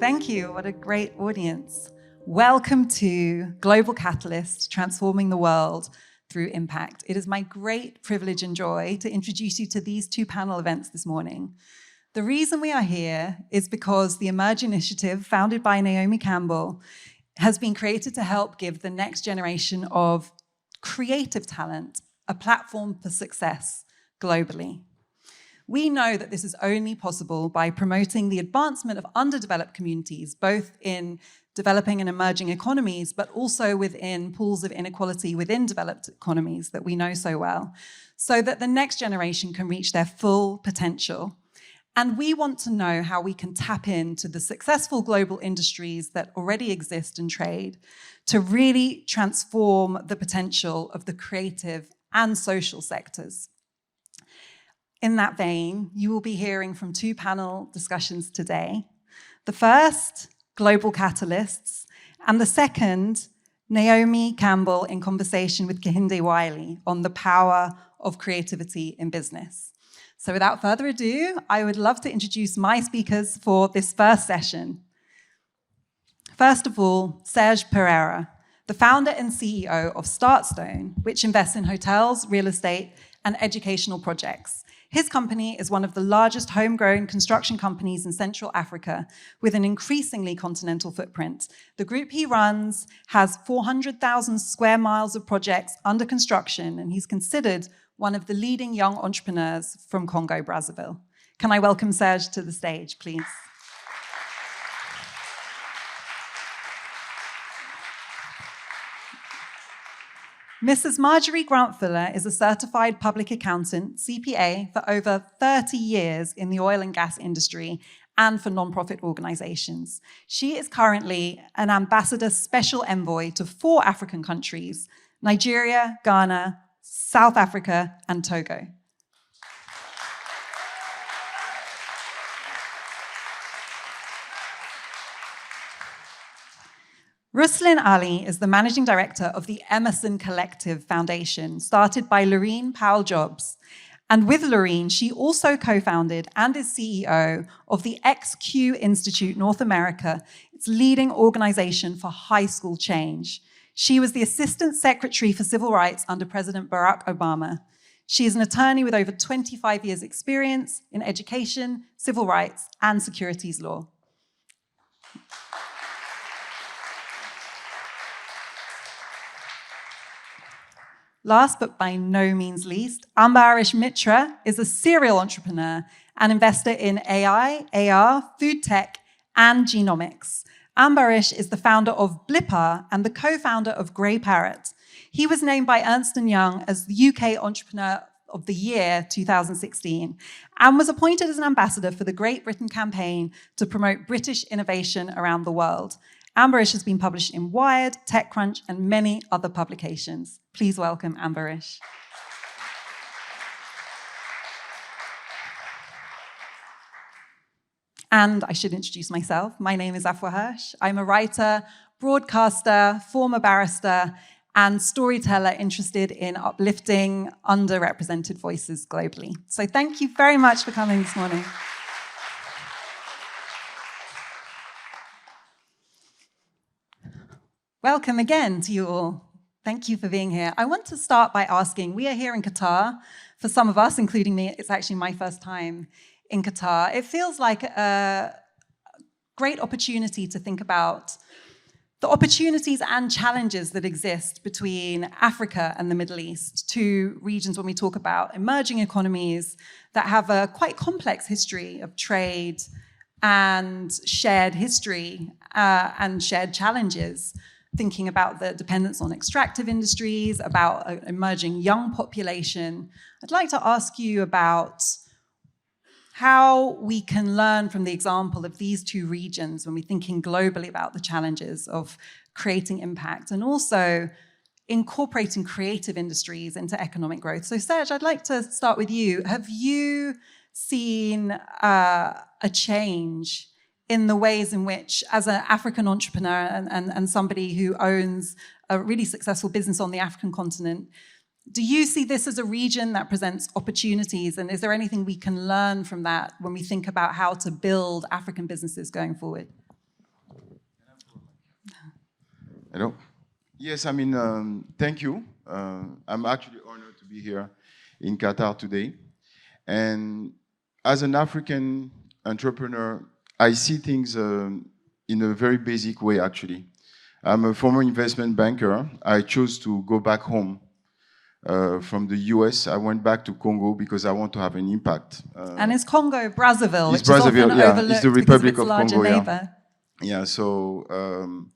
Thank you. What a great audience. Welcome to Global Catalyst, Transforming the World Through Impact. It is my great privilege and joy to introduce you to these two panel events this morning. The reason we are here is because the Emerge initiative, founded by Naomi Campbell, has been created to help give the next generation of creative talent a platform for success globally. We know that this is only possible by promoting the advancement of underdeveloped communities, both in developing and emerging economies, but also within pools of inequality within developed economies that we know so well, so that the next generation can reach their full potential. And we want to know how we can tap into the successful global industries that already exist and trade to really transform the potential of the creative and social sectors. In that vein, you will be hearing from two panel discussions today. The first, Global Catalysts, and the second, Naomi Campbell in conversation with Kehinde Wiley on the power of creativity in business. So without further ado, I would love to introduce my speakers for this first session. First of all, Serge Pereira, the founder and CEO of Startstone, which invests in hotels, real estate, and educational projects. His company is one of the largest homegrown construction companies in Central Africa with an increasingly continental footprint. The group he runs has 400,000 square miles of projects under construction, and he's considered one of the leading young entrepreneurs from Congo, Brazzaville. Can I welcome Serge to the stage, please? Mrs. Marjorie Grant is a certified public accountant, CPA, for over 30 years in the oil and gas industry and for non-profit organizations. She is currently an ambassador special envoy to 4 African countries: Nigeria, Ghana, South Africa, and Togo. Russlynn Ali is the managing director of the Emerson Collective Foundation, started by Loreen Powell-Jobs. And with Loreen, she also co-founded and is CEO of the XQ Institute North America, its leading organization for high school change. She was the Assistant Secretary for Civil Rights under President Barack Obama. She is an attorney with over 25 years' experience in education, civil rights, and securities law. Last but by no means least, Ambarish Mitra is a serial entrepreneur and investor in AI, AR, food tech, and genomics. Ambarish is the founder of Blipper and the co-founder of Grey Parrot. He was named by Ernst & Young as the UK Entrepreneur of the Year 2016 and was appointed as an ambassador for the Great Britain campaign to promote British innovation around the world. Ambarish has been published in Wired, TechCrunch, and many other publications. Please welcome Ambarish. And I should introduce myself. My name is Afua Hirsch. I'm a writer, broadcaster, former barrister, and storyteller interested in uplifting underrepresented voices globally. So thank you very much for coming this morning. Welcome again to you all. Thank you for being here. I want to start by asking, we are here in Qatar. For some of us, including me, it's actually my first time in Qatar. It feels like a great opportunity to think about the opportunities and challenges that exist between Africa and the Middle East, two regions when we talk about emerging economies that have a quite complex history of trade and shared history and shared challenges. Thinking about the dependence on extractive industries, about an emerging young population. I'd like to ask you about how we can learn from the example of these two regions when we're thinking globally about the challenges of creating impact and also incorporating creative industries into economic growth. So Serge, I'd like to start with you. Have you seen a change in the ways in which, as an African entrepreneur and somebody who owns a really successful business on the African continent, do you see this as a region that presents opportunities? And is there anything we can learn from that when we think about how to build African businesses going forward? Hello. Yes, I mean, thank you. I'm actually honored to be here in Qatar today. And as an African entrepreneur, I see things in a very basic way, actually. I'm a former investment banker. I chose to go back home from the US. I went back to Congo because I want to have an impact. And it's Congo, Brazzaville, which Brazzaville, is often overlooked it's the Republic because of its of larger Congo, neighbor. Yeah, so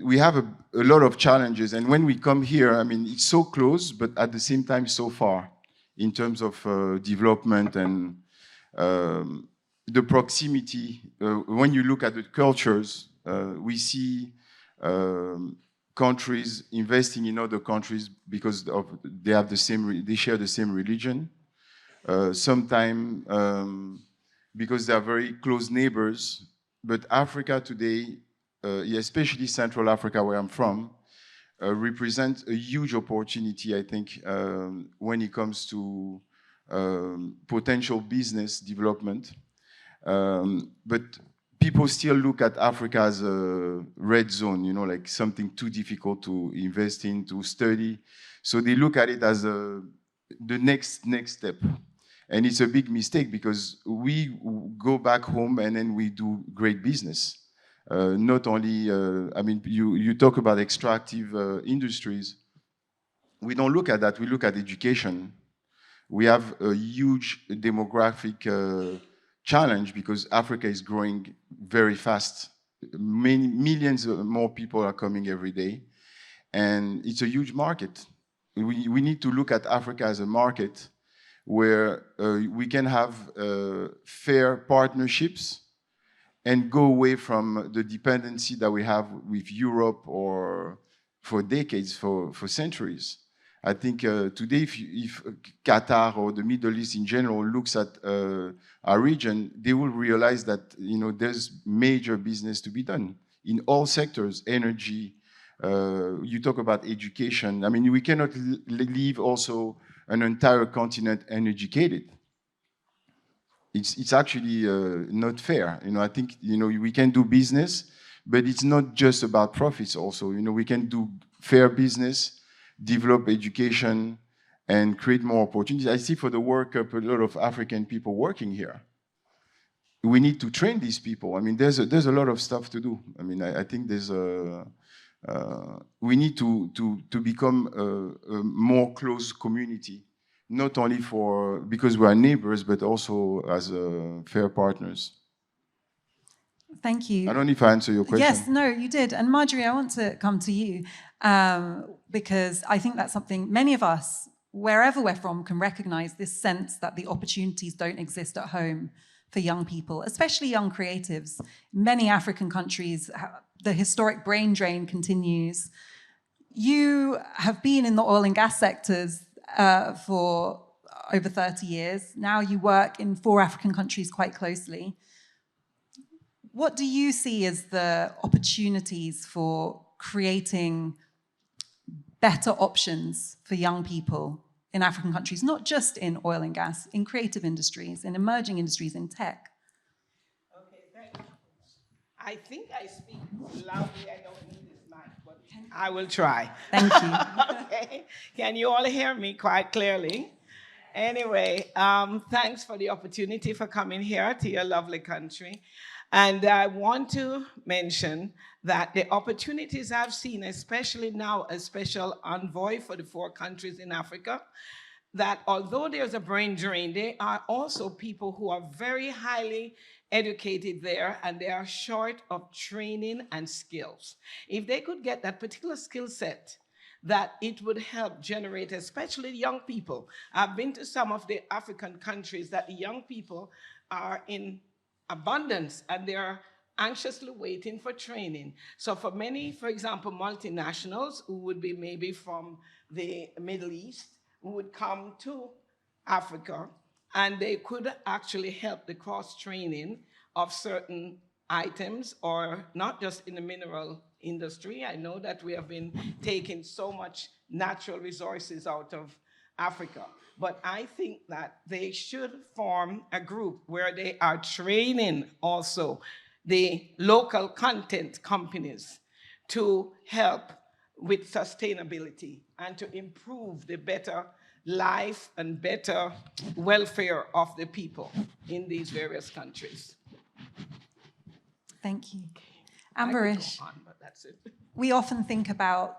we have a lot of challenges. And when we come here, I mean, it's so close, but at the same time, so far in terms of development and the proximity. When you look at the cultures, we see countries investing in other countries because they share the same religion. Sometimes because they are very close neighbors. But Africa today, especially Central Africa, where I'm from, represents a huge opportunity, I think, when it comes to potential business development. But people still look at Africa as a red zone, you know, like something too difficult to invest in, to study. So they look at it as the next step. And it's a big mistake because we go back home and then we do great business. Not only, I mean, you talk about extractive industries. We don't look at that, we look at education. We have a huge demographic challenge because Africa is growing very fast. Many millions more people are coming every day. And it's a huge market. We need to look at Africa as a market where we can have fair partnerships and go away from the dependency that we have with Europe or for decades, for centuries. I think today, if Qatar or the Middle East in general looks at our region, they will realize that there's major business to be done in all sectors, energy. You talk about education. I mean, we cannot leave also an entire continent uneducated. It's actually not fair. I think we can do business, but it's not just about profits. Also, we can do fair business, develop education, and create more opportunities. I see for the World Cup a lot of African people working here. We need to train these people. I mean, there's a lot of stuff to do. I mean, I think there's we need to become a more close community, not only because we are neighbors, but also as fair partners. Thank you. I don't know if I answered your question. Yes, no, you did. And Marjorie, I want to come to you because I think that's something many of us, wherever we're from, can recognize this sense that the opportunities don't exist at home for young people, especially young creatives. Many African countries, the historic brain drain continues. You have been in the oil and gas sectors for over 30 years. Now you work in 4 African countries quite closely. What do you see as the opportunities for creating better options for young people in African countries, not just in oil and gas, in creative industries, in emerging industries, in tech? Okay, thank you. I think I speak loudly. I don't need this mic, but I will try. Thank you. Okay. Can you all hear me quite clearly? Anyway, thanks for the opportunity for coming here to your lovely country. And I want to mention that the opportunities I've seen, especially now a special envoy for the 4 countries in Africa, that although there's a brain drain, there are also people who are very highly educated there and they are short of training and skills. If they could get that particular skill set, that it would help generate, especially young people. I've been to some of the African countries that the young people are in abundance and they're anxiously waiting for training. So for many, for example, multinationals who would be maybe from the Middle East, who would come to Africa, and they could actually help the cross-training of certain items, or not just in the mineral industry. I know that we have been taking so much natural resources out of Africa, but I think that they should form a group where they are training also the local content companies to help with sustainability and to improve the better life and better welfare of the people in these various countries. Thank you. Ambarish, Ambarish, we often think about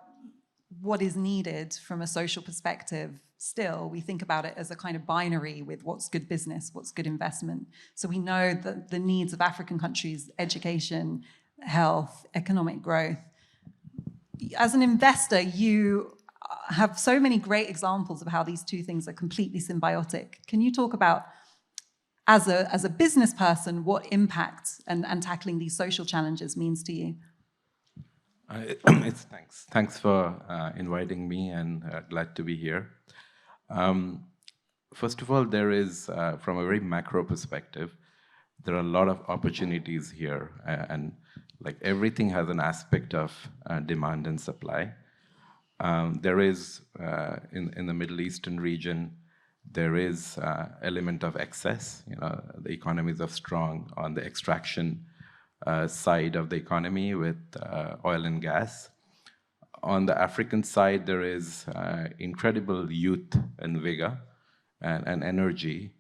what is needed from a social perspective. Still, we think about it as a kind of binary with what's good business, what's good investment. So we know that the needs of African countries, education, health, economic growth. As an investor, you have so many great examples of how these two things are completely symbiotic. Can you talk about, as a business person, what impact and tackling these social challenges means to you? Thanks for inviting me, and glad to be here. First of all, there is, from a very macro perspective, there are a lot of opportunities here, and like everything has an aspect of demand and supply. There is, in the Middle Eastern region, there is element of excess. You know, the economies are strong on the extraction side of the economy with oil and gas. On the African side, there is incredible youth and vigor and energy.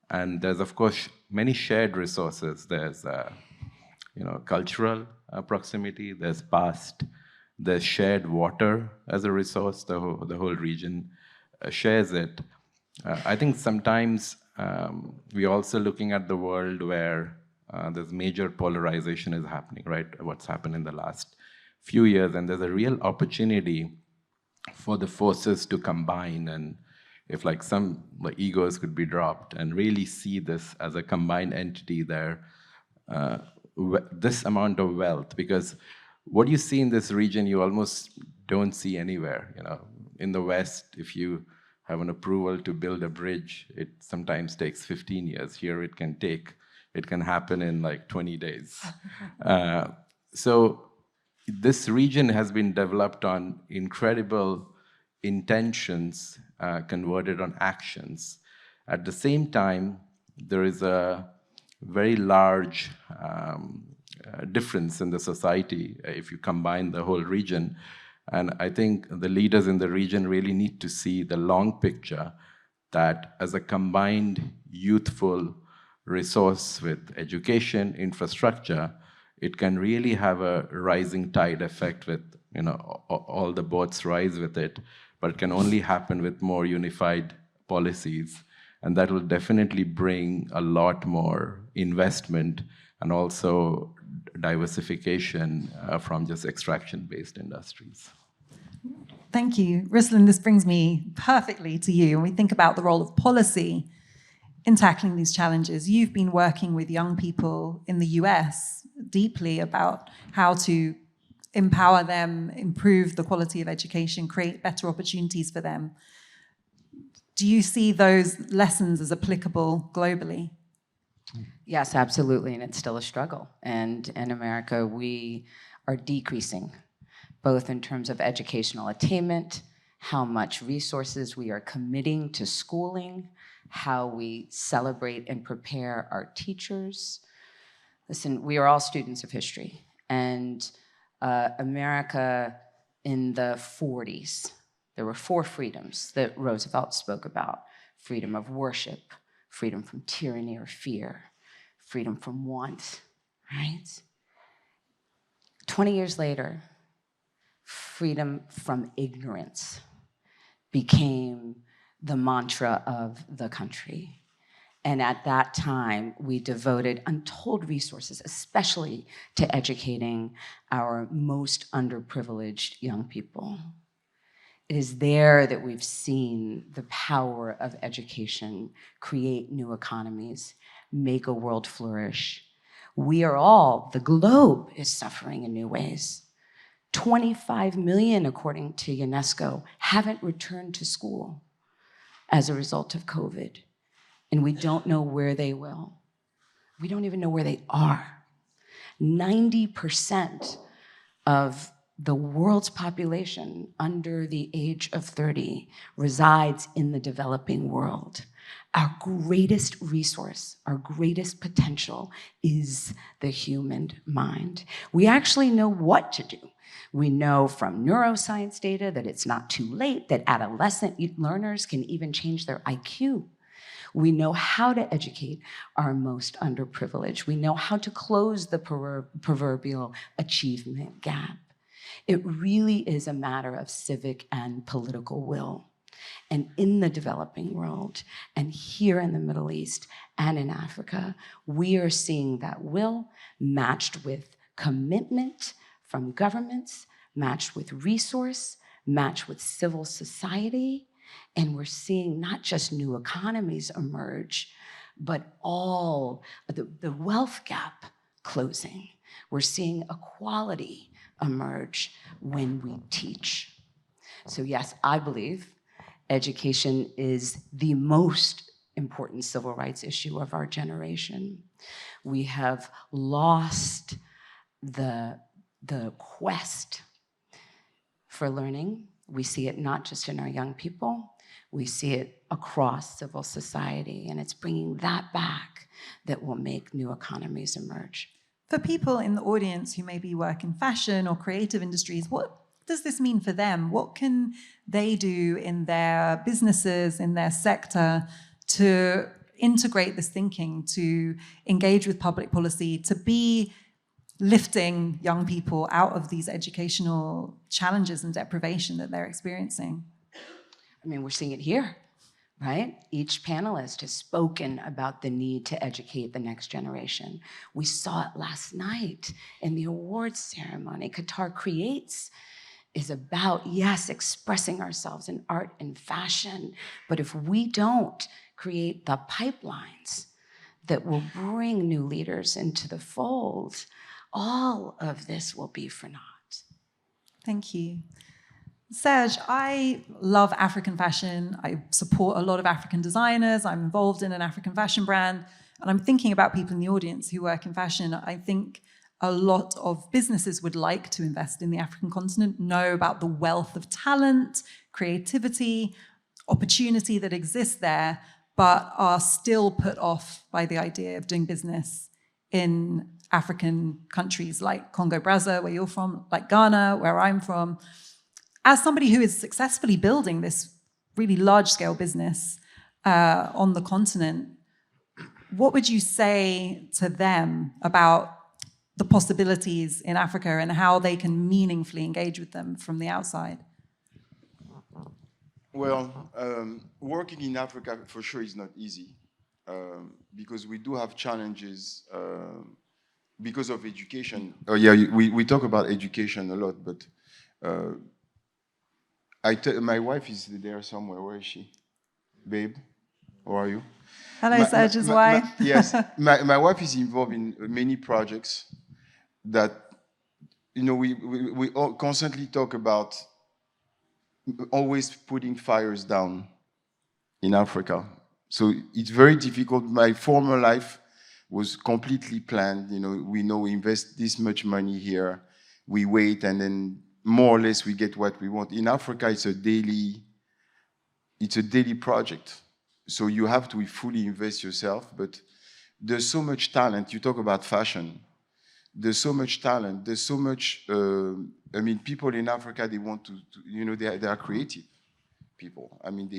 And there's, of course, many shared resources. There's cultural proximity, there's past, there's shared water as a resource. The whole region shares it. I think sometimes we're also looking at the world where there's major polarization is happening, right? What's happened in the last few years, and there's a real opportunity for the forces to combine, and if like some egos could be dropped and really see this as a combined entity there, this amount of wealth, because what you see in this region, you almost don't see anywhere. You know, in the West, if you have an approval to build a bridge, it sometimes takes 15 years. Here, it can happen in like 20 days. So this region has been developed on incredible intentions converted on actions. At the same time, there is a very large difference in the society if you combine the whole region. And I think the leaders in the region really need to see the long picture, that as a combined youthful resource with education, infrastructure, it can really have a rising tide effect with, all the boats rise with it, but it can only happen with more unified policies. And that will definitely bring a lot more investment and also diversification from just extraction-based industries. Thank you. Russlyn, this brings me perfectly to you. When we think about the role of policy in tackling these challenges, you've been working with young people in the US deeply about how to empower them, improve the quality of education, create better opportunities for them. Do you see those lessons as applicable globally? Yes, absolutely, and it's still a struggle. And in America, we are decreasing, both in terms of educational attainment, how much resources we are committing to schooling, how we celebrate and prepare our teachers. Listen, we are all students of history, and America in the 40s, there were 4 freedoms that Roosevelt spoke about: freedom of worship, freedom from tyranny or fear, freedom from want, right? 20 years later, freedom from ignorance became the mantra of the country. And at that time, we devoted untold resources, especially to educating our most underprivileged young people. It is there that we've seen the power of education create new economies, make a world flourish. We are all, the globe is suffering in new ways. 25 million, according to UNESCO, haven't returned to school as a result of COVID. And we don't know where they will. We don't even know where they are. 90% of the world's population under the age of 30 resides in the developing world. Our greatest resource, our greatest potential is the human mind. We actually know what to do. We know from neuroscience data that it's not too late, that adolescent learners can even change their IQ. We know how to educate our most underprivileged. We know how to close the proverbial achievement gap. It really is a matter of civic and political will. And in the developing world, and here in the Middle East and in Africa, we are seeing that will matched with commitment from governments, matched with resource, matched with civil society. And we're seeing not just new economies emerge, but all the wealth gap closing. We're seeing equality emerge when we teach. So yes, I believe education is the most important civil rights issue of our generation. We have lost the quest for learning. We see it not just in our young people, we see it across civil society, and it's bringing that back that will make new economies emerge. For people in the audience who maybe work in fashion or creative industries, what does this mean for them? What can they do in their businesses, in their sector, to integrate this thinking, to engage with public policy, to be lifting young people out of these educational challenges and deprivation that they're experiencing? I mean, we're seeing it here, right? Each panelist has spoken about the need to educate the next generation. We saw it last night in the awards ceremony. Qatar Creates is about, yes, expressing ourselves in art and fashion, but if we don't create the pipelines that will bring new leaders into the fold, all of this will be for naught. Thank you. Serge, I love African fashion. I support a lot of African designers. I'm involved in an African fashion brand. And I'm thinking about people in the audience who work in fashion. I think a lot of businesses would like to invest in the African continent, know about the wealth of talent, creativity, opportunity that exists there, but are still put off by the idea of doing business in African countries like Congo-Brazza, where you're from, like Ghana, where I'm from. As somebody who is successfully building this really large-scale business on the continent, what would you say to them about the possibilities in Africa and how they can meaningfully engage with them from the outside? Well, working in Africa for sure is not easy because we do have challenges because of education. Oh yeah, we talk about education a lot, but my wife is there somewhere. Where is she? Babe, how are you? Hello, Serge's wife. Yes, my wife is involved in many projects that, you know, we all constantly talk about always putting fires down in Africa. So it's very difficult. My former life was completely planned. You know we invest this much money here, we wait, and then more or less we get what we want. In Africa, it's a daily project. So you have to fully invest yourself, but there's so much talent. You talk about fashion. There's so much talent. There's so much, people in Africa, they want to they are creative people. I mean,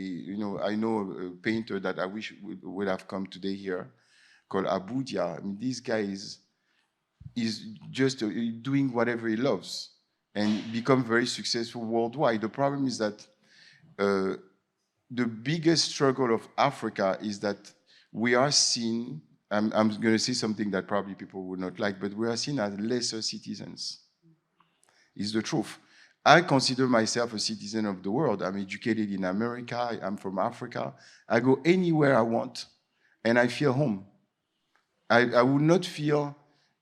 I know a painter that I wish would have come today here called Abudia. I mean, this guy is just doing whatever he loves and become very successful worldwide. The problem is that the biggest struggle of Africa is that we are seen, I'm going to say something that probably people would not like, but we are seen as lesser citizens. It's the truth. I consider myself a citizen of the world. I'm educated in America. I'm from Africa. I go anywhere I want, and I feel home. I would not feel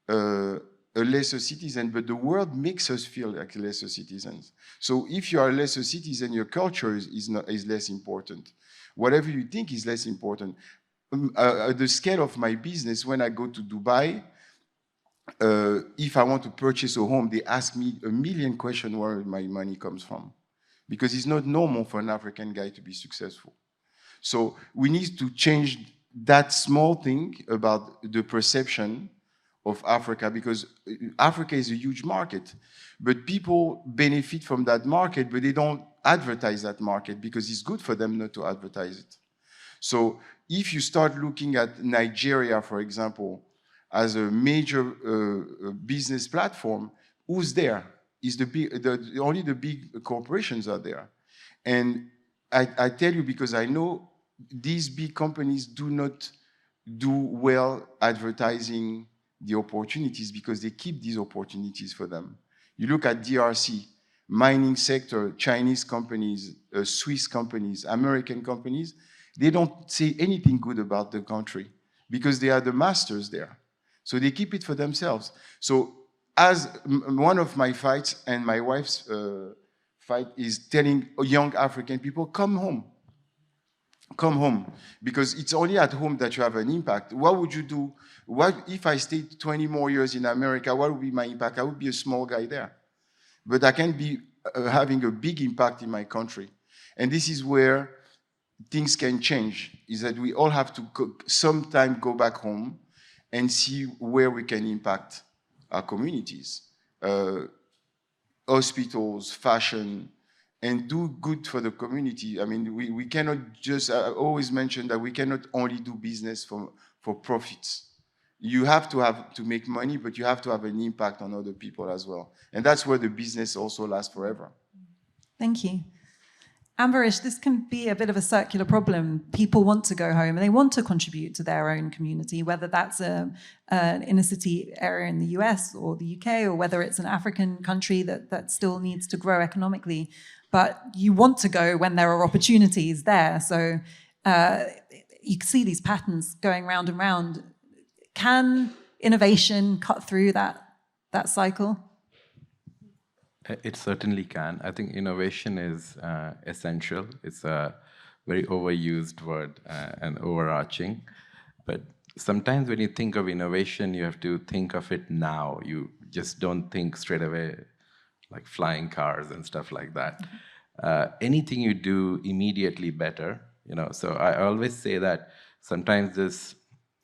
a lesser citizen, but the world makes us feel like lesser citizens. So if you are a lesser citizen, your culture is less important. Whatever you think is less important. At the scale of my business, when I go to Dubai, if I want to purchase a home, they ask me a million questions where my money comes from. Because it's not normal for an African guy to be successful. So we need to change that small thing about the perception of Africa, because Africa is a huge market, but people benefit from that market, but they don't advertise that market because it's good for them not to advertise it. So if you start looking at Nigeria, for example, as a major business platform, who's there? Is only the big corporations are there. And I tell you, because I know these big companies do not do well advertising the opportunities, because they keep these opportunities for them. You look at DRC, mining sector, Chinese companies, Swiss companies, American companies, they don't say anything good about the country because they are the masters there. So they keep it for themselves. So as one of my fights and my wife's fight is telling young African people, come home. Come home, because it's only at home that you have an impact. What would you do? What if I stayed 20 more years in America? What would be my impact? I would be a small guy there. But I can be having a big impact in my country. And this is where things can change, is that we all have to sometime go back home and see where we can impact our communities. Hospitals, fashion, and do good for the community. I mean, we cannot just, I always mention that we cannot only do business for profits. You have to make money, but you have to have an impact on other people as well. And that's where the business also lasts forever. Thank you. Ambarish, this can be a bit of a circular problem. People want to go home and they want to contribute to their own community, whether that's an inner city area in the US or the UK, or whether it's an African country that still needs to grow economically. But you want to go when there are opportunities there. So you can see these patterns going round and round. Can innovation cut through that cycle? It certainly can. I think innovation is essential. It's a very overused word and overarching. But sometimes when you think of innovation, you have to think of it now. You just don't think straight away like flying cars and stuff like that. Anything you do immediately better, you know. So I always say that sometimes this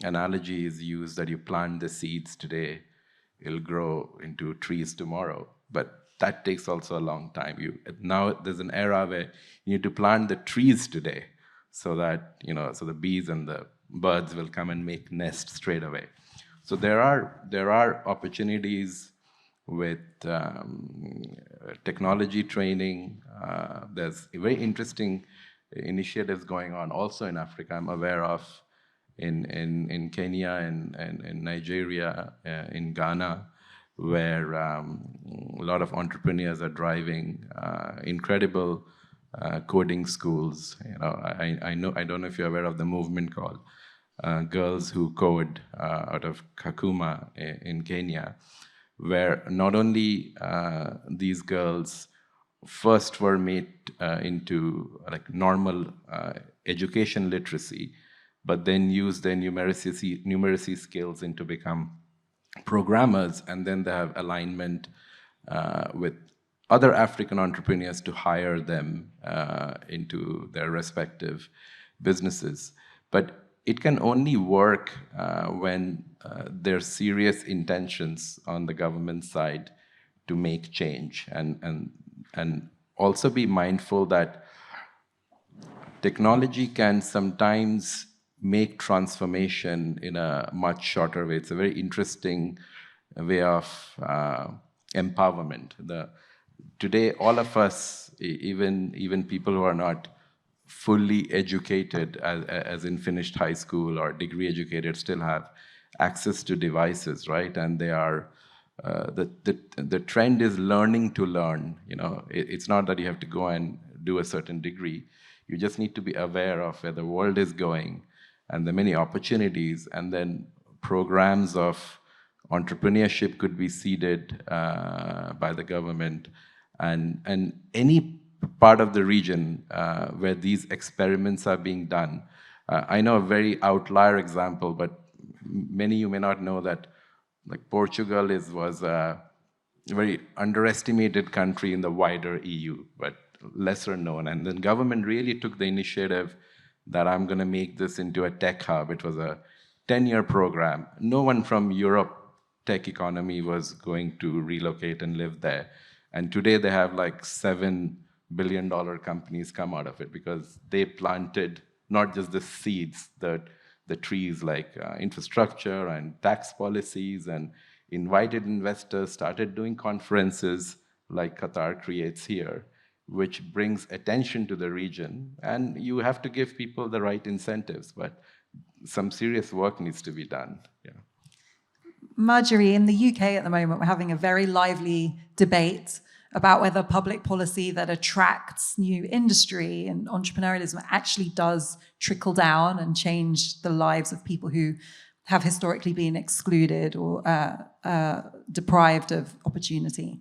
analogy is used that you plant the seeds today, it'll grow into trees tomorrow. But that takes also a long time. Now there's an era where you need to plant the trees today so that, you know, so the bees and the birds will come and make nests straight away. So there are opportunities with technology training. There's very interesting initiatives going on also in Africa. I'm aware of in Kenya and in Nigeria, in Ghana, where a lot of entrepreneurs are driving incredible coding schools. You know, I don't know if you're aware of the movement called Girls Who Code out of Kakuma in Kenya, where not only these girls first were made into like normal education literacy, but then use their numeracy skills into become programmers, and then they have alignment with other African entrepreneurs to hire them into their respective businesses. But it can only work when there's serious intentions on the government side to make change, and also be mindful that technology can sometimes make transformation in a much shorter way. It's a very interesting way of empowerment. Today, all of us, even people who are not fully educated, as in finished high school or degree educated, still have access to devices, right? And they are the trend is learning to learn. You know, it's not that you have to go and do a certain degree. You just need to be aware of where the world is going and the many opportunities, and then programs of entrepreneurship could be seeded by the government, and any part of the region where these experiments are being done. I know a very outlier example, but many of you may not know that like Portugal was a very underestimated country in the wider EU, but lesser known. And then government really took the initiative that I'm going to make this into a tech hub. It was a 10-year program. No one from Europe tech economy was going to relocate and live there. And today they have like $7 billion companies come out of it because they planted not just the seeds, the trees like infrastructure and tax policies, and invited investors, started doing conferences like Qatar creates here, which brings attention to the region. And you have to give people the right incentives, but some serious work needs to be done. Yeah. Marjorie, in the UK at the moment, we're having a very lively debate about whether public policy that attracts new industry and entrepreneurialism actually does trickle down and change the lives of people who have historically been excluded or deprived of opportunity.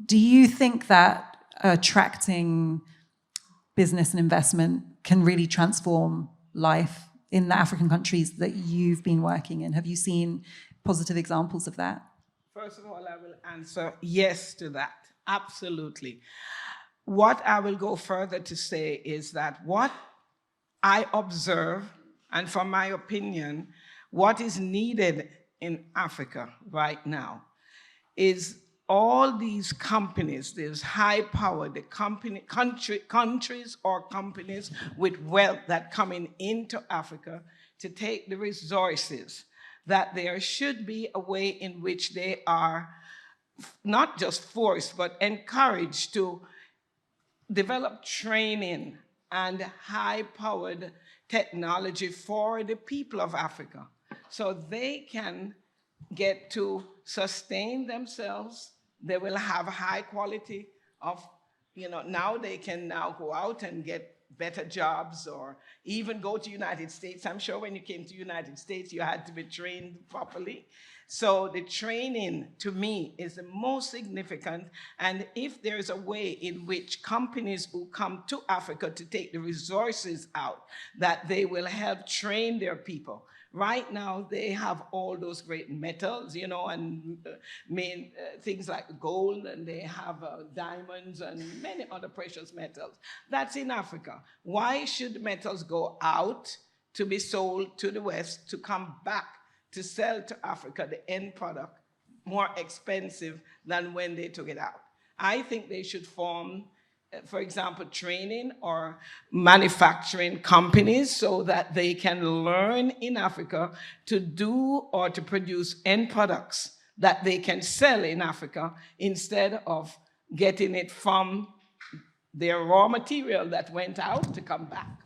Do you think that attracting business and investment can really transform life in the African countries that you've been working in? Have you seen positive examples of that? First of all, I will answer yes to that. Absolutely. What I will go further to say is that what I observe, and from my opinion, what is needed in Africa right now is all these companies, these high-powered countries or companies with wealth that coming into Africa to take the resources, that there should be a way in which they are not just forced, but encouraged to develop training and high-powered technology for the people of Africa so they can get to sustain themselves. They will have high quality of, now they can now go out and get better jobs or even go to United States. I'm sure when you came to United States, you had to be trained properly. So the training, to me, is the most significant. And if there's a way in which companies who come to Africa to take the resources out, that they will help train their people. Right now, they have all those great metals, and things like gold, and they have diamonds and many other precious metals. That's in Africa. Why should metals go out to be sold to the West to come back to sell to Africa, the end product, more expensive than when they took it out? I think they should form, for example, training or manufacturing companies so that they can learn in Africa to do or to produce end products that they can sell in Africa instead of getting it from their raw material that went out to come back.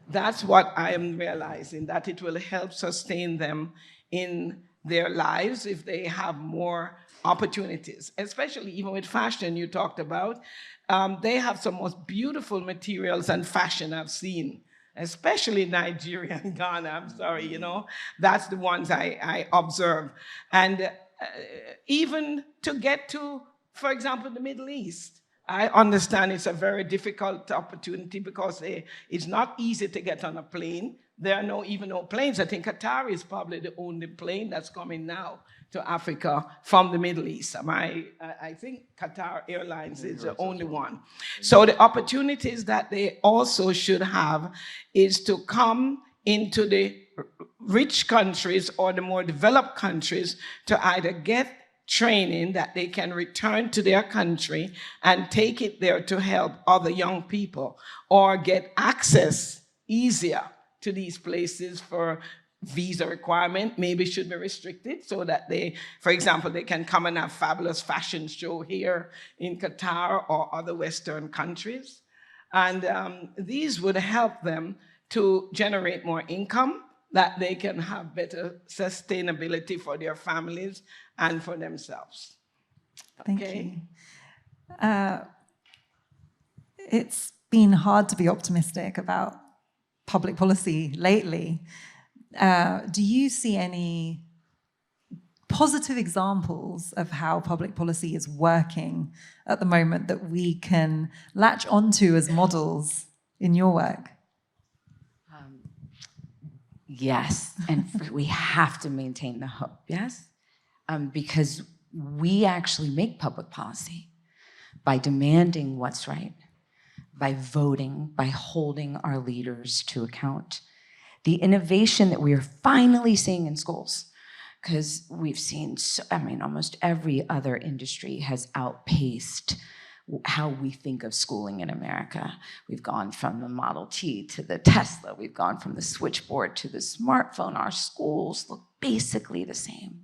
That's what I am realizing, that it will help sustain them in their lives if they have more opportunities, especially even with fashion you talked about. They have some most beautiful materials and fashion I've seen, especially Nigeria and Ghana. I'm sorry, that's the ones I observe. And even to get to, for example, the Middle East, I understand it's a very difficult opportunity because it's not easy to get on a plane. There are even no planes. I think Qatar is probably the only plane that's coming now to Africa from the Middle East. I think Qatar Airlines is the only one. So the opportunities that they also should have is to come into the rich countries or the more developed countries to either get training that they can return to their country and take it there to help other young people, or get access easier to these places for visa requirement, maybe should be restricted so that they, for example, they can come and have fabulous fashion show here in Qatar or other Western countries. And these would help them to generate more income, that they can have better sustainability for their families and for themselves. Thank you. It's been hard to be optimistic about public policy lately. Do you see any positive examples of how public policy is working at the moment that we can latch onto as models in your work? Yes, and we have to maintain the hope, yes? because we actually make public policy by demanding what's right, by voting, by holding our leaders to account. The innovation that we are finally seeing in schools, because we've seen, almost every other industry has outpaced how we think of schooling in America. We've gone from the Model T to the Tesla. We've gone from the switchboard to the smartphone. Our schools look basically the same.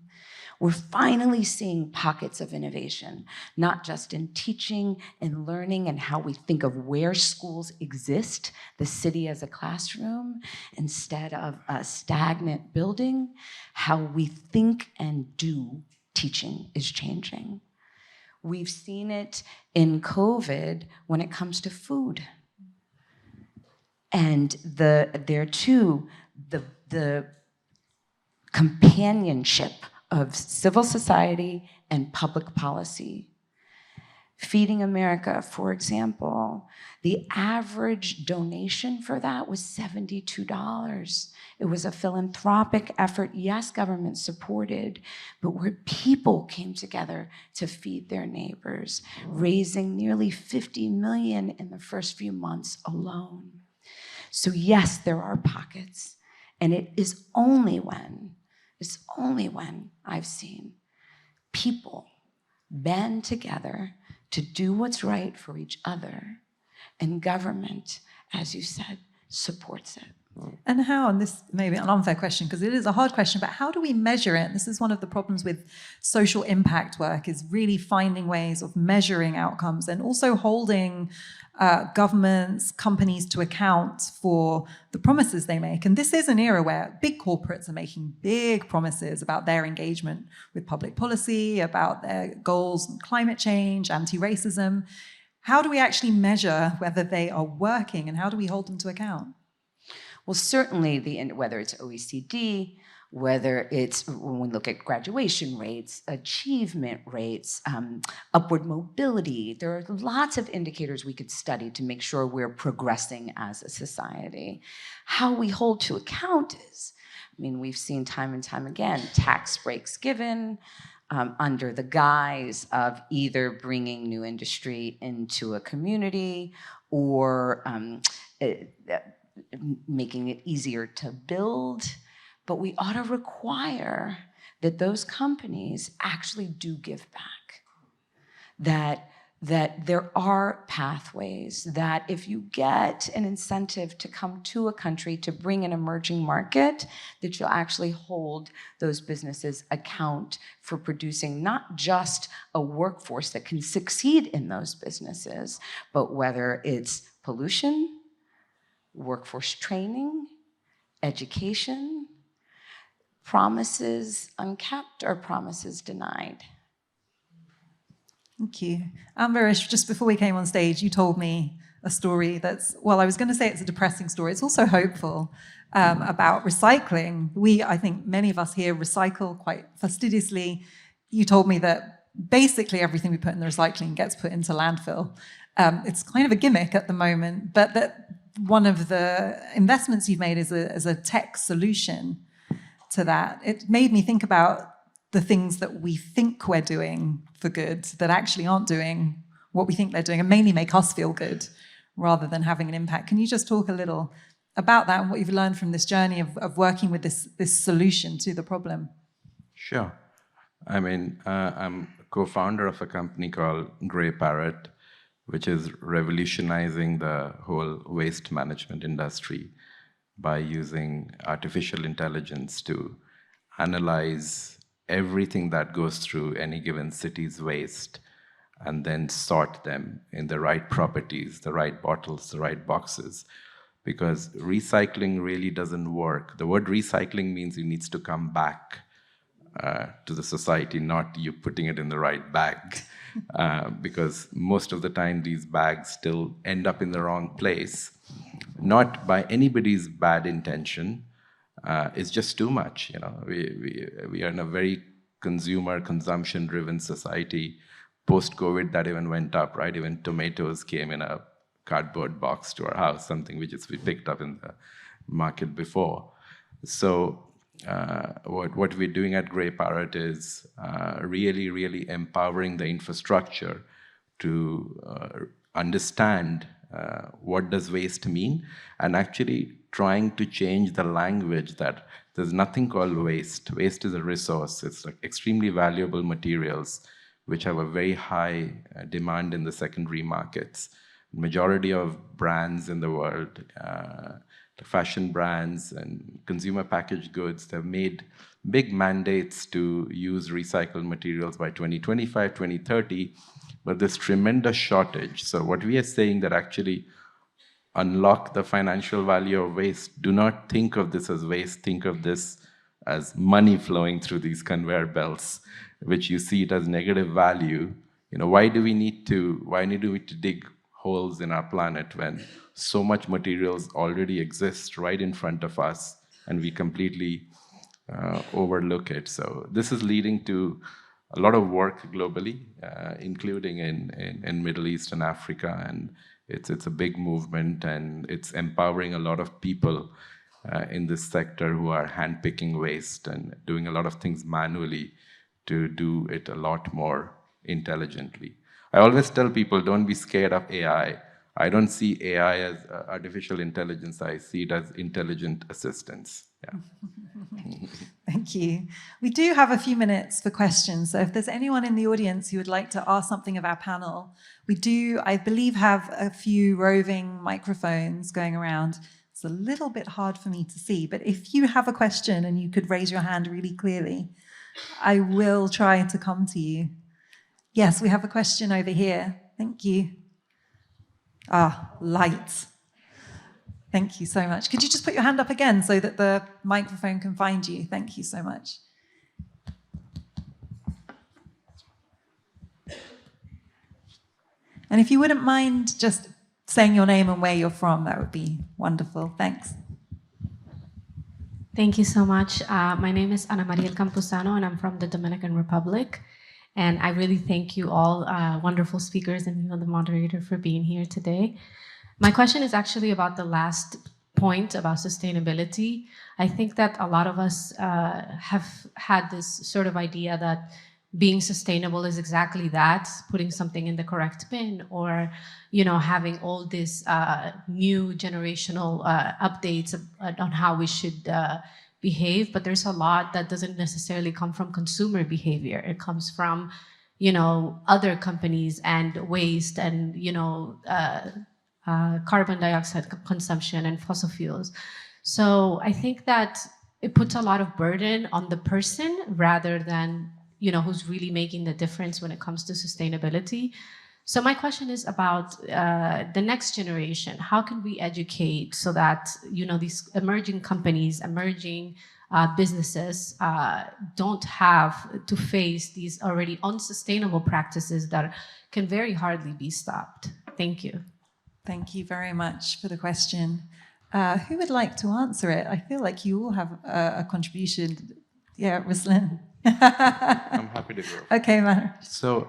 We're finally seeing pockets of innovation, not just in teaching and learning and how we think of where schools exist, the city as a classroom, instead of a stagnant building. How we think and do teaching is changing. We've seen it in COVID when it comes to food. And there too, the companionship of civil society and public policy. Feeding America, for example, the average donation for that was $72. It was a philanthropic effort, yes, government supported, but where people came together to feed their neighbors, raising nearly $50 million in the first few months alone. So yes, there are pockets, and it is only when I've seen people band together to do what's right for each other, and government, as you said, supports it. And how, and this may be an unfair question because it is a hard question, but how do we measure it? This is one of the problems with social impact work, is really finding ways of measuring outcomes and also holding governments, companies to account for the promises they make. And this is an era where big corporates are making big promises about their engagement with public policy, about their goals on climate change, anti-racism. How do we actually measure whether they are working, and how do we hold them to account? Well, certainly, whether it's OECD, whether it's when we look at graduation rates, achievement rates, upward mobility, there are lots of indicators we could study to make sure we're progressing as a society. How we hold to account is, we've seen time and time again, tax breaks given under the guise of either bringing new industry into a community or making it easier to build, but we ought to require that those companies actually do give back. That there are pathways, that if you get an incentive to come to a country to bring an emerging market, that you'll actually hold those businesses account for producing not just a workforce that can succeed in those businesses, but whether it's pollution, workforce training, education, promises unkept or promises denied. Thank you. Ambarish, just before we came on stage, you told me a story that's, well, I was going to say it's a depressing story. It's also hopeful, about recycling. I think many of us here recycle quite fastidiously. You told me that basically everything we put in the recycling gets put into landfill. It's kind of a gimmick at the moment, but that one of the investments you've made is a tech solution to that. It made me think about the things that we think we're doing for good that actually aren't doing what we think they're doing and mainly make us feel good rather than having an impact. Can you just talk a little about that and what you've learned from this journey of working with this solution to the problem? Sure. I'm a co-founder of a company called Grey Parrot, which is revolutionizing the whole waste management industry by using artificial intelligence to analyze everything that goes through any given city's waste and then sort them in the right properties, the right bottles, the right boxes. Because recycling really doesn't work. The word recycling means it needs to come back to the society, not you putting it in the right bag. Because most of the time these bags still end up in the wrong place, not by anybody's bad intention. It's just too much. We are in a very consumption-driven society. Post-COVID, that even went up, right? Even tomatoes came in a cardboard box to our house, something we picked up in the market before. So what we're doing at Grey Parrot is really empowering the infrastructure to understand what does waste mean, and actually trying to change the language that there's nothing called waste. Waste is a resource. It's like extremely valuable materials which have a very high demand in the secondary markets. Majority of brands in the world, the fashion brands and consumer packaged goods, they've made big mandates to use recycled materials by 2025, 2030, but there's tremendous shortage. So what we are saying that actually unlock the financial value of waste. Do not think of this as waste, think of this as money flowing through these conveyor belts, which you see it as negative value. You know, why do we need to dig holes in our planet when so much materials already exist right in front of us and we completely overlook it? So this is leading to a lot of work globally, including in Middle East and Africa, and it's a big movement, and it's empowering a lot of people in this sector who are handpicking waste and doing a lot of things manually to do it a lot more intelligently. I always tell people, don't be scared of AI. I don't see AI as artificial intelligence. I see it as intelligent assistance. Yeah. Thank you. We do have a few minutes for questions. So if there's anyone in the audience who would like to ask something of our panel, we do, I believe, have a few roving microphones going around. It's a little bit hard for me to see, but if you have a question and you could raise your hand really clearly, I will try to come to you. Yes, we have a question over here. Thank you. Light. Thank you so much. Could you just put your hand up again so that the microphone can find you? Thank you so much. And if you wouldn't mind just saying your name and where you're from, that would be wonderful. Thanks. Thank you so much. My name is Ana Maria Campuzano, and I'm from the Dominican Republic. And I really thank you all, wonderful speakers, and you, the moderator, for being here today. My question is actually about the last point about sustainability. I think that a lot of us have had this sort of idea that being sustainable is exactly that, putting something in the correct bin, or having all this new generational updates on how we should behave. But there's a lot that doesn't necessarily come from consumer behavior. It comes from other companies and waste and carbon dioxide consumption and fossil fuels. So I think that it puts a lot of burden on the person rather than who's really making the difference when it comes to sustainability. So my question is about the next generation. How can we educate so that these emerging companies, emerging businesses don't have to face these already unsustainable practices that can very hardly be stopped? Thank you. Thank you very much for the question. Who would like to answer it? I feel like you all have a contribution. Yeah, Russlyn. I'm happy to go. Okay, man. So,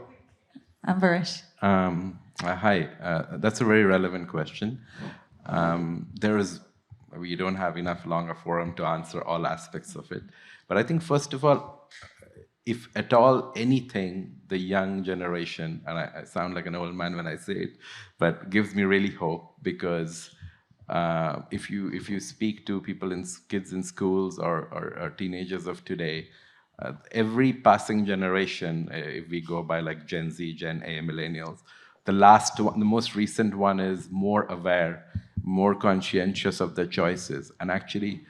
Ambarish. Hi. That's a very relevant question. We don't have enough longer forum to answer all aspects of it. But I think, first of all, if at all anything, the young generation, and I sound like an old man when I say it, but gives me really hope, because if you speak to kids in schools or teenagers of today, every passing generation, if we go by like Gen Z, Gen A, millennials, the most recent one is more aware, more conscientious of their choices. And actually,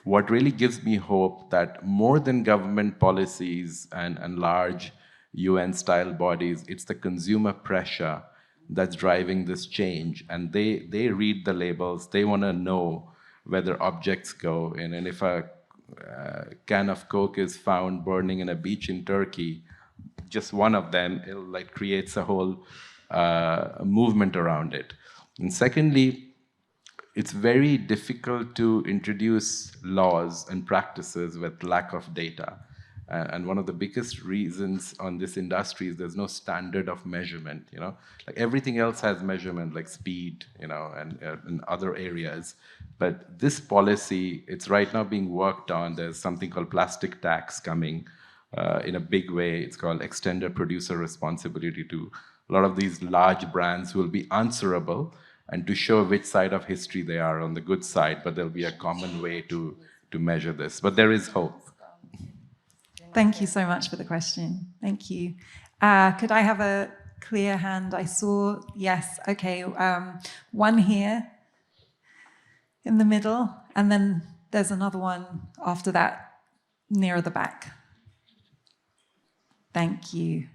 what really gives me hope that more than government policies and large UN-style bodies, it's the consumer pressure that's driving this change. And they read the labels, they want to know where their objects go in. And if a can of Coke is found burning in a beach in Turkey, just one of them, it creates a whole movement around it. And secondly, it's very difficult to introduce laws and practices with lack of data. And one of the biggest reasons on this industry is there's no standard of measurement, you know? Like everything else has measurement, like speed, you know, and in other areas. But this policy, it's right now being worked on. There's something called plastic tax coming in a big way. It's called extended producer responsibility to a lot of these large brands who will be answerable and to show which side of history they are on the good side, but there'll be a common way to measure this. But there is hope. Thank you so much for the question. Thank you. Could I have a clear hand? I saw, yes, okay. One here in the middle, and then there's another one after that nearer the back. Thank you.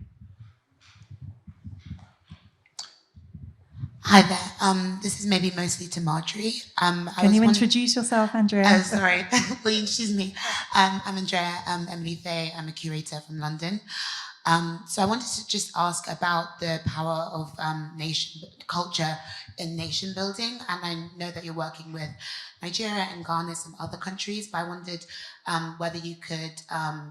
Hi there. This is maybe mostly to Marjorie. Can you introduce yourself, Andrea? Oh, sorry. Will you excuse me? I'm Andrea Emily Fay. I'm a curator from London. So I wanted to just ask about the power of culture in nation building. And I know that you're working with Nigeria and Ghana, some other countries, but I wondered whether you could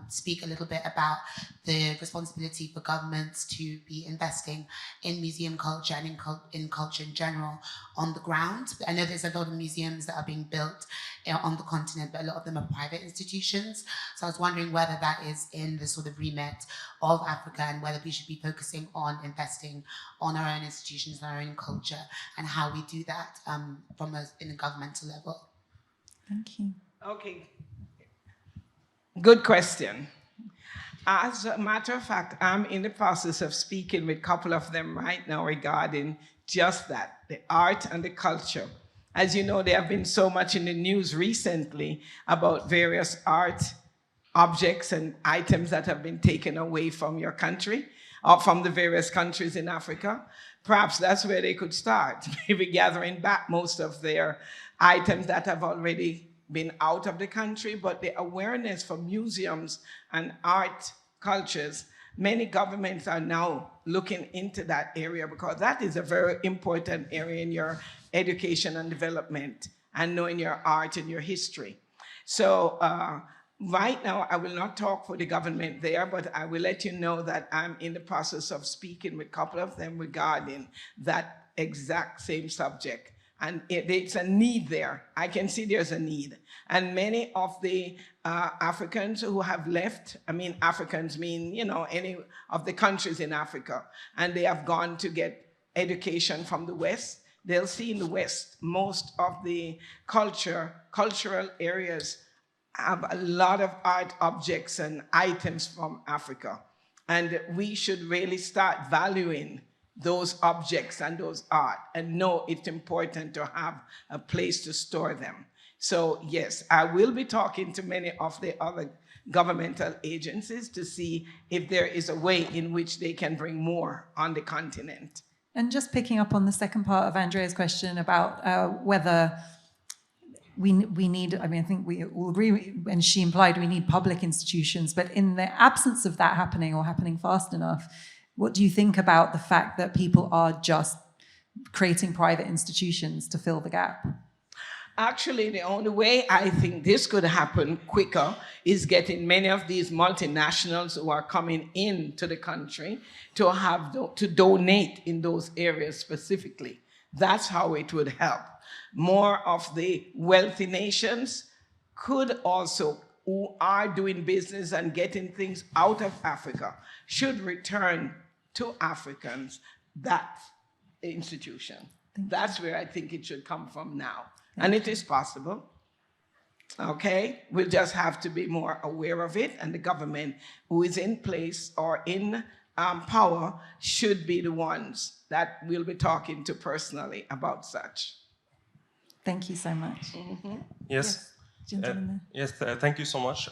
speak a little bit about the responsibility for governments to be investing in museum culture and in culture in general on the ground. I know there's a lot of museums that are being built on the continent, but a lot of them are private institutions. So I was wondering whether that is in the sort of remit of Africa and whether we should be focusing on investing on our own institutions and our own culture and how we do that in a governmental level. Thank you. Okay. Good question. As a matter of fact, I'm in the process of speaking with a couple of them right now regarding just that, the art and the culture. As you know, there have been so much in the news recently about various art objects and items that have been taken away from your country or from the various countries in Africa. Perhaps that's where they could start, maybe gathering back most of their items that have already been out of the country, but the awareness for museums and art cultures, many governments are now looking into that area because that is a very important area in your education and development and knowing your art and your history. So right now, I will not talk for the government there, but I will let you know that I'm in the process of speaking with a couple of them regarding that exact same subject. And it's a need there. I can see there's a need. And many of the Africans who have left, I mean, Africans mean, you know, any of the countries in Africa, and they have gone to get education from the West, they'll see in the West, most of the cultural areas have a lot of art objects and items from Africa. And we should really start valuing those objects and those art and know it's important to have a place to store them. So yes, I will be talking to many of the other governmental agencies to see if there is a way in which they can bring more on the continent. And just picking up on the second part of Andrea's question about whether we need, I mean, I think we all agree, and she implied we need public institutions, but in the absence of that happening or happening fast enough, what do you think about the fact that people are just creating private institutions to fill the gap? Actually, the only way I think this could happen quicker is getting many of these multinationals who are coming into the country to donate in those areas specifically. That's how it would help. More of the wealthy nations could also, who are doing business and getting things out of Africa, should return to Africans that institution. That's where I think it should come from now. And it is possible, okay? We'll just have to be more aware of it, and the government who is in place or in power should be the ones that we'll be talking to personally about such. Thank you so much. Mm-hmm. Yes. Thank you so much.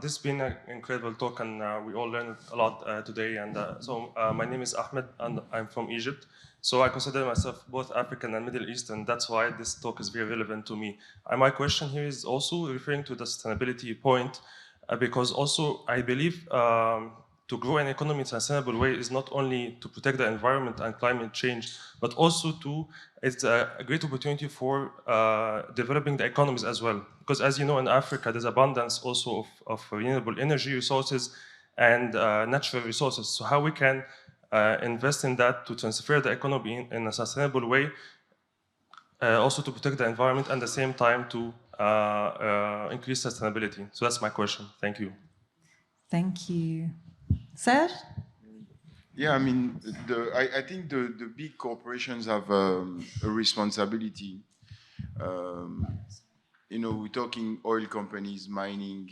This has been an incredible talk, and we all learned a lot today. And so my name is Ahmed, and I'm from Egypt. So I consider myself both African and Middle Eastern. That's why this talk is very relevant to me. And my question here is also referring to the sustainability point, because also I believe to grow an economy in a sustainable way is not only to protect the environment and climate change, but also it's a great opportunity for developing the economies as well. Because as you know, in Africa, there's abundance also of renewable energy resources and natural resources. So how we can invest in that to transfer the economy in a sustainable way, also to protect the environment and at the same time to increase sustainability. So that's my question. Thank you. Thank you. Serge? Yeah, I mean, I think the big corporations have a responsibility. We're talking oil companies, mining.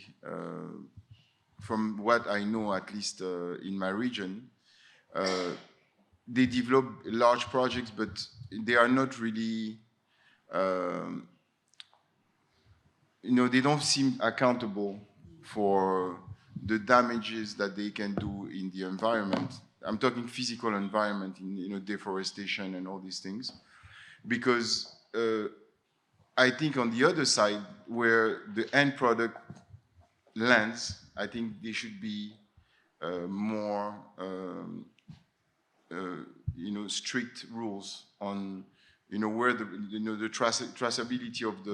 From what I know, at least in my region, they develop large projects, but they are not really, they don't seem accountable for the damages that they can do in the environment. I'm talking physical environment, in deforestation and all these things, because I think on the other side, where the end product lands, I think there should be more, strict rules on, where the traceability of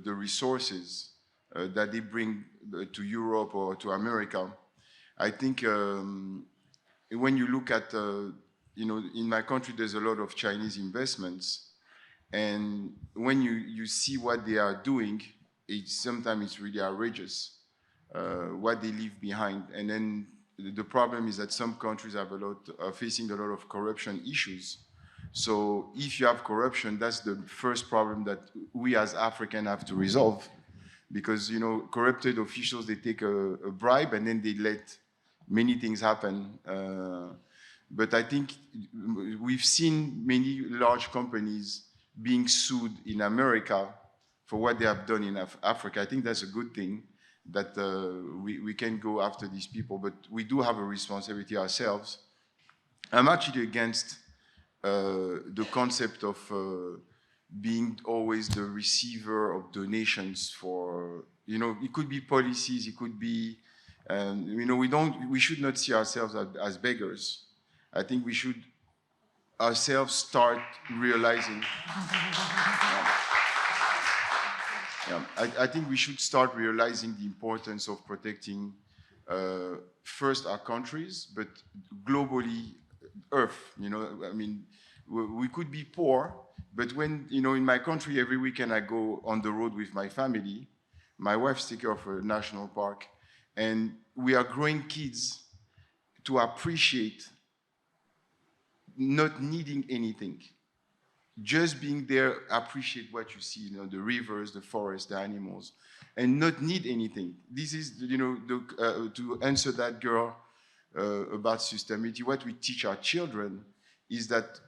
the resources that they bring to Europe or to America. I think when you look at, in my country, there's a lot of Chinese investments, and when you see what they are doing, sometimes it's really outrageous what they leave behind. And then the problem is that some countries are facing a lot of corruption issues. So if you have corruption, that's the first problem that we as Africans have to resolve. Because, corrupted officials, they take a bribe and then they let many things happen. But I think we've seen many large companies being sued in America for what they have done in Africa. I think that's a good thing, that we can go after these people, but we do have a responsibility ourselves. I'm actually against the concept of being always the receiver of donations for, it could be policies, it could be, we should not see ourselves as beggars. I think we should ourselves start realizing, I think we should start realizing the importance of protecting first our countries, but globally Earth. We could be poor, but when, in my country, every weekend I go on the road with my family. My wife's taking care of a national park, and we are growing kids to appreciate not needing anything. Just being there, appreciate what you see, the rivers, the forests, the animals, and not need anything. This is, to answer that girl about sustainability, what we teach our children is that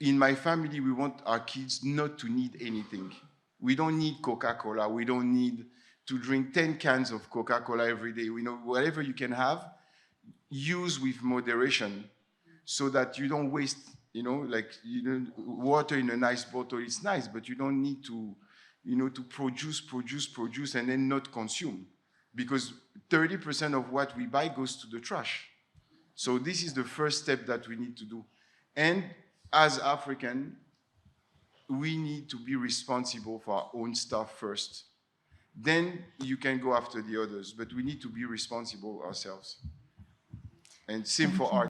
in my family, we want our kids not to need anything. We don't need Coca-Cola. We don't need to drink 10 cans of Coca-Cola every day. Whatever you can have, use with moderation so that you don't waste, water in a nice bottle. It's nice, but you don't need to, to produce, and then not consume. Because 30% of what we buy goes to the trash. So this is the first step that we need to do. And as African, we need to be responsible for our own stuff first. Then you can go after the others, but we need to be responsible ourselves. And same for art.